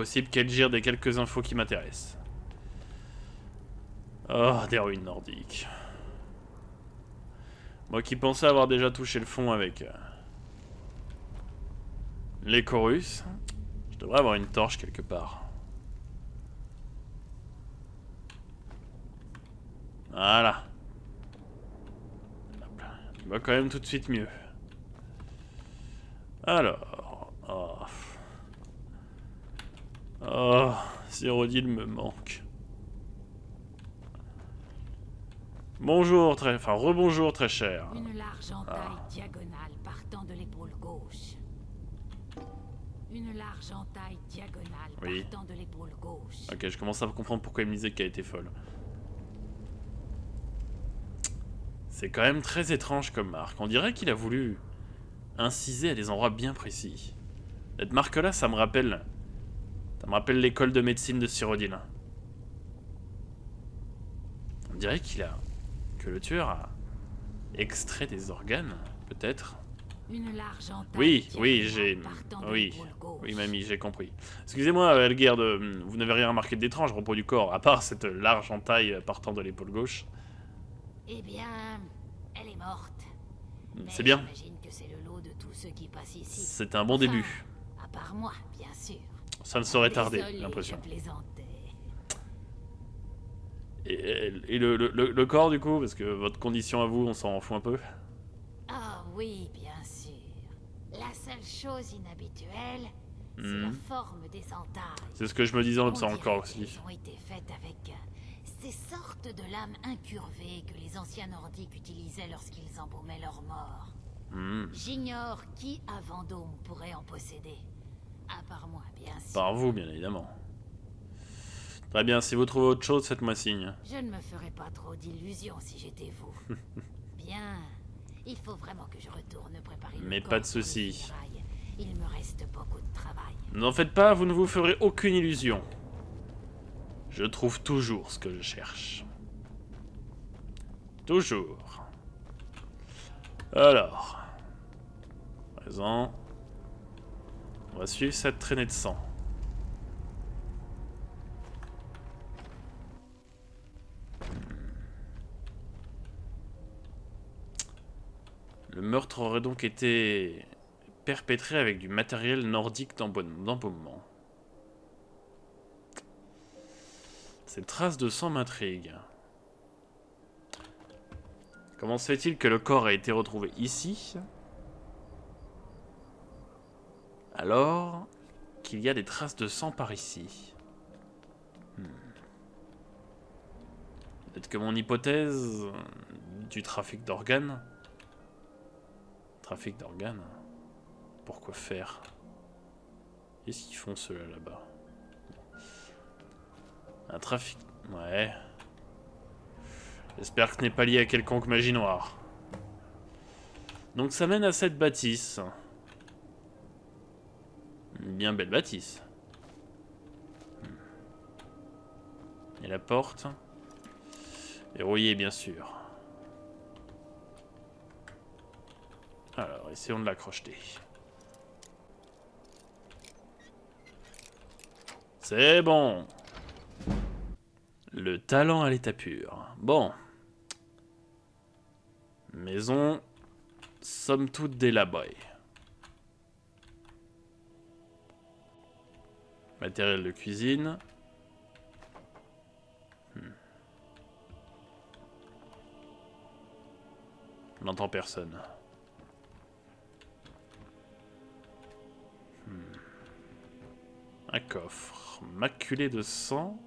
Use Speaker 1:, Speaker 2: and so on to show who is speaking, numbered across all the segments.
Speaker 1: Possible qu'elle gire des quelques infos qui m'intéressent. Oh, des ruines nordiques. Moi qui pensais avoir déjà touché le fond avec les chorus, je devrais avoir une torche quelque part. Voilà. Il va quand même tout de suite mieux. Alors... Oh, Cyrodiil me manque. Bonjour, enfin rebonjour très cher.
Speaker 2: Une large entaille diagonale partant de l'épaule gauche. Une large entaille diagonale partant de l'épaule gauche.
Speaker 1: Ok, je commence à comprendre pourquoi il me disait qu'elle était folle. C'est quand même très étrange comme marque. On dirait qu'il a voulu inciser à des endroits bien précis. Cette marque-là, ça me rappelle l'école de médecine de Cyrodiil. On dirait que le tueur a extrait des organes, peut-être.
Speaker 2: Une large entaille
Speaker 1: oui, mamie, j'ai compris. Excusez-moi, Elguerd, vous n'avez rien remarqué d'étrange à propos du corps, à part cette large entaille partant de l'épaule gauche.
Speaker 2: Eh bien, elle est morte.
Speaker 1: C'est bien.
Speaker 2: J'imagine que c'est le lot de tous ceux qui passent ici.
Speaker 1: C'est un bon début.
Speaker 2: À part moi, bien sûr.
Speaker 1: Ça ne saurait tarder, j'ai l'impression. Et le corps, du coup, parce que votre condition à vous, on s'en fout un peu.
Speaker 2: Ah oui, bien sûr. La seule chose inhabituelle, c'est la forme des entailles.
Speaker 1: C'est ce que je me disais en observant le corps aussi.
Speaker 2: Elles ont été faites avec ces sortes de lames incurvées que les anciens nordiques utilisaient lorsqu'ils embaumaient leurs morts. J'ignore qui à Vendôme pourrait en posséder. À part moi, bien sûr.
Speaker 1: Par vous, bien évidemment. Très bien, si vous trouvez autre chose, faites-moi signe.
Speaker 2: Je ne me ferais pas trop d'illusions si j'étais vous. Bien, il faut vraiment que je retourne préparer le corps.
Speaker 1: Mais pas de soucis.
Speaker 2: Il me reste beaucoup de travail.
Speaker 1: N'en faites pas, vous ne vous ferez aucune illusion. Je trouve toujours ce que je cherche. Toujours. Alors. Présent. On va suivre cette traînée de sang. Le meurtre aurait donc été perpétré avec du matériel nordique d'embaumement. Ces traces de sang m'intriguent. Comment se fait-il que le corps a été retrouvé ici, alors qu'il y a des traces de sang par ici? Peut-être que mon hypothèse du trafic d'organes... Trafic d'organes? Pourquoi faire? Qu'est-ce qu'ils font ceux-là là-bas? Un trafic... Ouais. J'espère que ce n'est pas lié à quelconque magie noire. Donc ça mène à cette bâtisse. Une bien belle bâtisse. Et la porte? Verrouillée, bien sûr. Alors, essayons de la crocheter. C'est bon. Le talent à l'état pur. Bon. Maison, somme toute délabrée. Matériel de cuisine. On n'entend personne. Un coffre maculé de sang.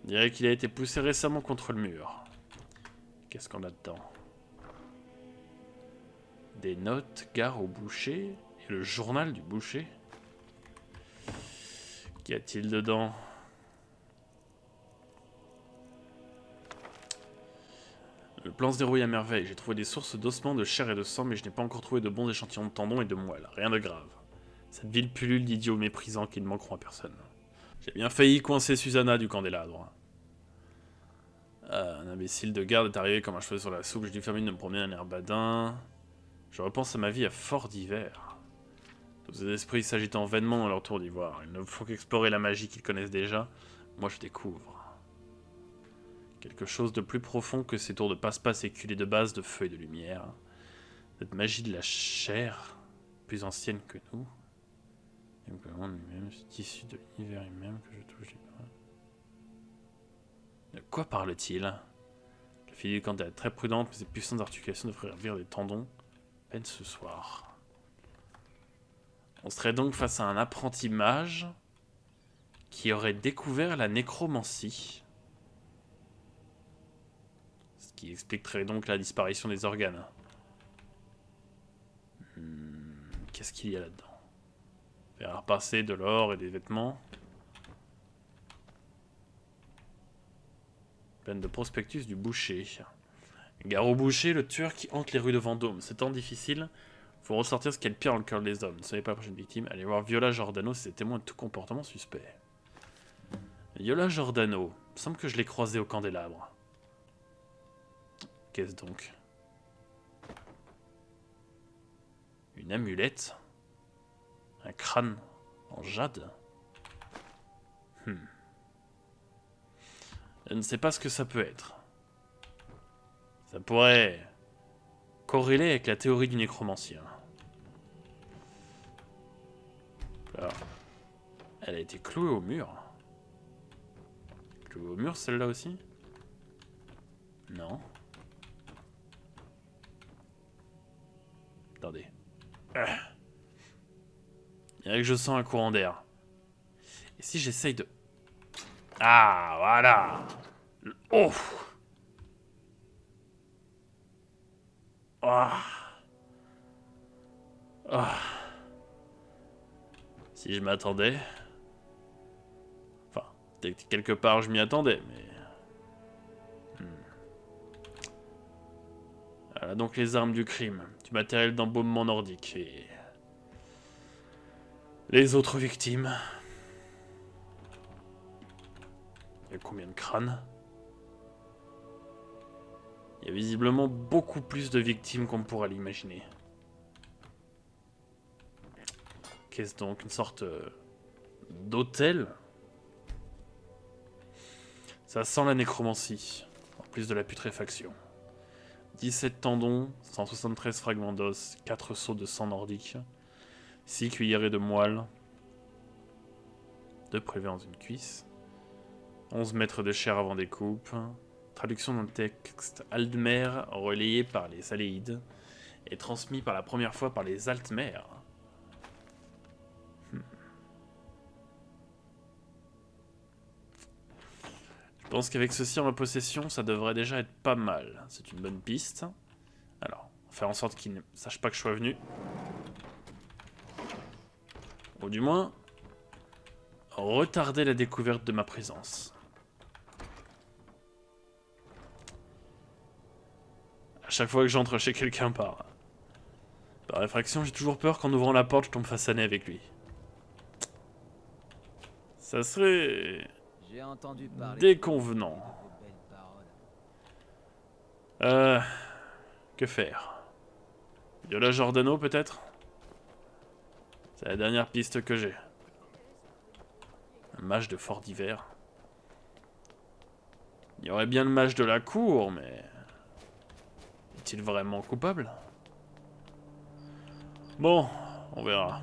Speaker 1: On dirait qu'il a été poussé récemment contre le mur. Qu'est-ce qu'on a dedans? Des notes, gare au boucher et le journal du boucher. Qu'y a-t-il dedans? Le plan se déroule à merveille. J'ai trouvé des sources d'ossements, de chair et de sang, mais je n'ai pas encore trouvé de bons échantillons de tendons et de moelle. Rien de grave. Cette ville pullule d'idiots méprisants qui ne manqueront à personne. J'ai bien failli coincer Susanna du candélabre. Un imbécile de garde est arrivé comme un cheveu sur la soupe. J'ai dû faire mine de me promener un air badin. Je repense à ma vie à Fort d'hiver. Tous ces esprits s'agitant vainement dans leur tour d'ivoire. Ils ne font qu'explorer la magie qu'ils connaissent déjà. Moi, je découvre. Quelque chose de plus profond que ces tours de passe-passe éculés de base de feu et de lumière. Cette magie de la chair, plus ancienne que nous. Et que le monde lui-même, c'est issu de l'univers lui-même que je touche. De quoi parle-t-il? La fille du Cantal est très prudente, mais ses puissantes articulations devraient ravir des tendons. Peine ce soir. On serait donc face à un apprenti mage qui aurait découvert la nécromancie. Ce qui expliquerait donc la disparition des organes. Qu'est-ce qu'il y a là-dedans? Faire repasser de l'or et des vêtements. Peine de prospectus du boucher. Gare au boucher, le tueur qui hante les rues de Vendôme. C'est tant difficile. Faut ressortir ce qu'il y a de pire dans le cœur des hommes. Ne soyez pas la prochaine victime. Allez voir Viola Giordano, c'est témoin de tout comportement suspect. Viola Giordano. Il me semble que je l'ai croisé au candélabre. Qu'est-ce donc? Une amulette? Un crâne en jade? Je ne sais pas ce que ça peut être. Ça pourrait corréler avec la théorie du nécromancien. Alors, elle a été clouée au mur. Clouée au mur, celle-là aussi? Non. Attendez. Il dirait que je sens un courant d'air. Et si j'essaye de... Ah, voilà. Oh. Ah. Ah. Si je m'attendais... Enfin, quelque part je m'y attendais, mais... Voilà donc les armes du crime. Du matériel d'embaumement nordique et... Les autres victimes... Il y a combien de crânes? Il y a visiblement beaucoup plus de victimes qu'on pourrait l'imaginer. Qu'est-ce donc? Une sorte d'hôtel? Ça sent la nécromancie, en plus de la putréfaction. 17 tendons, 173 fragments d'os, 4 seaux de sang nordique, 6 cuillerées de moelle, 2 prélevés dans une cuisse, 11 mètres de chair avant découpe, traduction d'un texte Aldmer relayé par les Saléides et transmis par la première fois par les Altmer. Je pense qu'avec ceci en ma possession, ça devrait déjà être pas mal. C'est une bonne piste. Alors, faire en sorte qu'il ne sache pas que je sois venu. Ou du moins, retarder la découverte de ma présence. À chaque fois que j'entre chez quelqu'un par réfraction, j'ai toujours peur qu'en ouvrant la porte, je tombe face à nez avec lui. Ça serait... déconvenant. Que faire? Viola Giordano, peut-être? C'est la dernière piste que j'ai. Un mage de fort d'hiver. Il y aurait bien le mage de la cour, mais... est-il vraiment coupable? Bon, on verra.